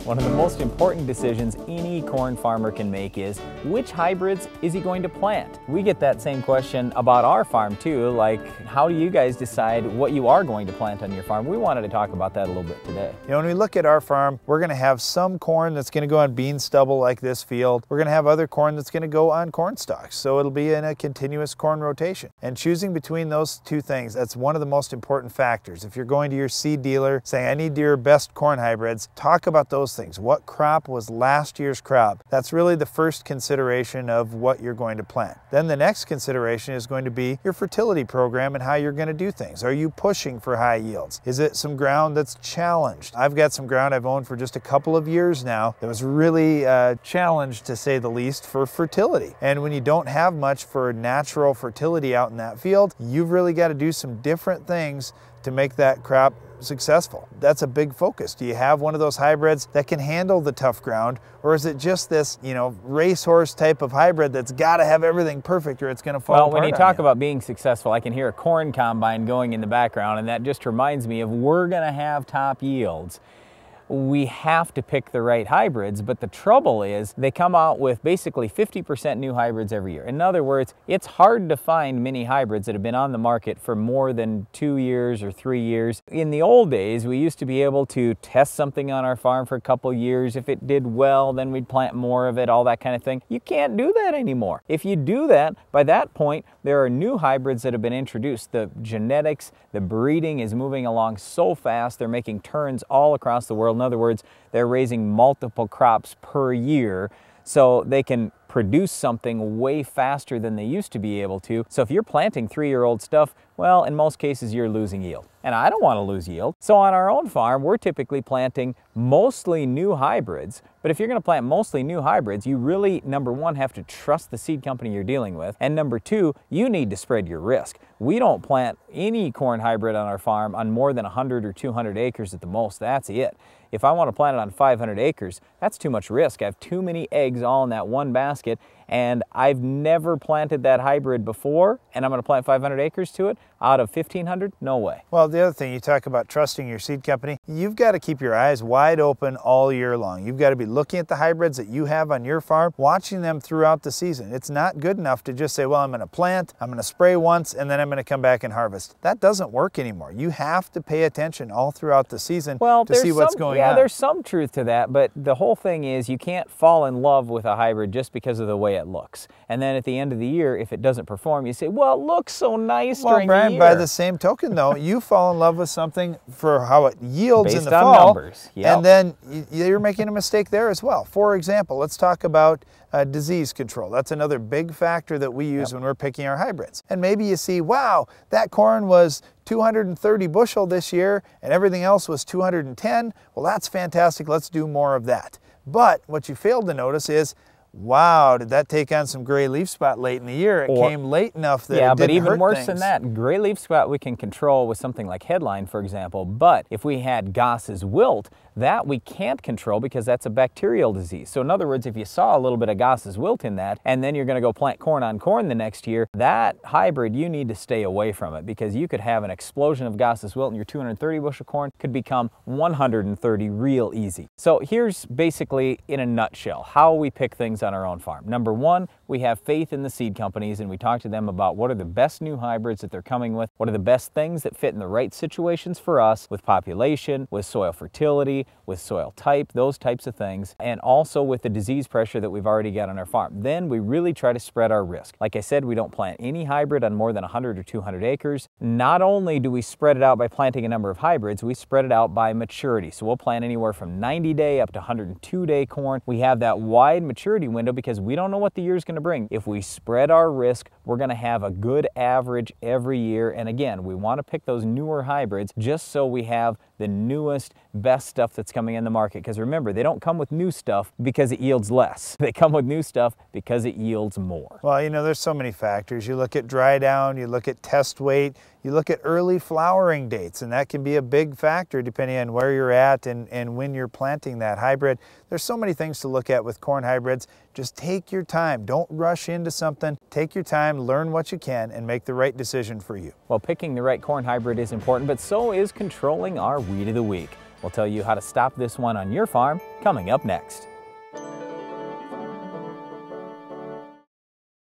One of the most important decisions any corn farmer can make is, which hybrids is he going to plant? We get that same question about our farm too, like how do you guys decide what you are going to plant on your farm? We wanted to talk about that a little bit today. You know, when we look at our farm, we're going to have some corn that's going to go on bean stubble like this field. We're going to have other corn that's going to go on corn stalks. So it'll be in a continuous corn rotation. And choosing between those two things, that's one of the most important factors. If you're going to your seed dealer saying, I need your best corn hybrids, talk about those things. What crop was last year's crop? That's really the first consideration of what you're going to plant. Then the next consideration is going to be your fertility program and how you're going to do things. Are you pushing for high yields? Is it some ground that's challenged? I've got some ground I've owned for just a couple of years now that was really challenged, to say the least, for fertility. And when you don't have much for natural fertility out in that field, you've really got to do some different things to make that crop successful. That's a big focus. Do you have one of those hybrids that can handle the tough ground, or is it just this, racehorse type of hybrid that's got to have everything perfect or it's going to fall apart? Well, when you talk about being successful, I can hear a corn combine going in the background, and that just reminds me of, we're going to have top yields. We have to pick the right hybrids, but the trouble is they come out with basically 50% new hybrids every year. In other words, it's hard to find many hybrids that have been on the market for more than 2 years or 3 years. In the old days, we used to be able to test something on our farm for a couple years. If it did well, then we'd plant more of it, all that kind of thing. You can't do that anymore. If you do that, by that point, there are new hybrids that have been introduced. The genetics, the breeding is moving along so fast, they're making turns all across the world. In other words, they're raising multiple crops per year, so they can produce something way faster than they used to be able to. So if you're planting 3-year-old stuff, well, in most cases you're losing yield. And I don't want to lose yield. So on our own farm, we're typically planting mostly new hybrids. But if you're going to plant mostly new hybrids, you really, number one, have to trust the seed company you're dealing with. And number two, you need to spread your risk. We don't plant any corn hybrid on our farm on more than 100 or 200 acres at the most. That's it. If I want to plant it on 500 acres, that's too much risk. I have too many eggs all in that one basket, and I've never planted that hybrid before, and I'm going to plant 500 acres to it out of 1,500? No way. Well, the other thing, you talk about trusting your seed company, you've got to keep your eyes wide open all year long. You've got to be looking at the hybrids that you have on your farm, watching them throughout the season. It's not good enough to just say, well, I'm going to plant, I'm going to spray once, and then I'm going to come back and harvest. That doesn't work anymore. You have to pay attention all throughout the season to see what's going on. Yeah, there's some truth to that, but the whole thing is you can't fall in love with a hybrid just because of the way it looks. And then at the end of the year, if it doesn't perform, you say, well, it looks so nice during the year. By the same token, though, you fall in love with something for how it yields based in the on fall, numbers. Yep. And then you're making a mistake there as well. For example, let's talk about disease control. That's another big factor that we use when we're picking our hybrids. And maybe you see, wow, that corn was 230 bushel this year and everything else was 210. Well, that's fantastic. Let's do more of that. But what you failed to notice is, wow, did that take on some gray leaf spot late in the year? It came late enough that it didn't hurt things. Yeah, but even worse than that, gray leaf spot we can control with something like headline, for example. But if we had Goss's wilt, that we can't control because that's a bacterial disease. So in other words, if you saw a little bit of Goss's wilt in that, and then you're going to go plant corn on corn the next year, that hybrid, you need to stay away from it because you could have an explosion of Goss's wilt and your 230 bushel corn could become 130 real easy. So here's basically, in a nutshell, how we pick things on our own farm. Number one, we have faith in the seed companies and we talk to them about what are the best new hybrids that they're coming with, what are the best things that fit in the right situations for us with population, with soil fertility, with soil type, those types of things, and also with the disease pressure that we've already got on our farm. Then we really try to spread our risk. Like I said, we don't plant any hybrid on more than 100 or 200 acres. Not only do we spread it out by planting a number of hybrids, we spread it out by maturity. So we'll plant anywhere from 90-day up to 102-day corn. We have that wide maturity window because we don't know what the year is going to bring. If we spread our risk, we're going to have a good average every year. And again, we want to pick those newer hybrids just so we have the newest, best stuff that's coming in the market. Because remember, they don't come with new stuff because it yields less. They come with new stuff because it yields more. Well, you know, there's so many factors. You look at dry down, you look at test weight, you look at early flowering dates, and that can be a big factor depending on where you're at and when you're planting that hybrid. There's so many things to look at with corn hybrids. Just take your time. Don't rush into something. Take your time, learn what you can, and make the right decision for you. Well, picking the right corn hybrid is important, but so is controlling our weed of the week. We'll tell you how to stop this one on your farm coming up next.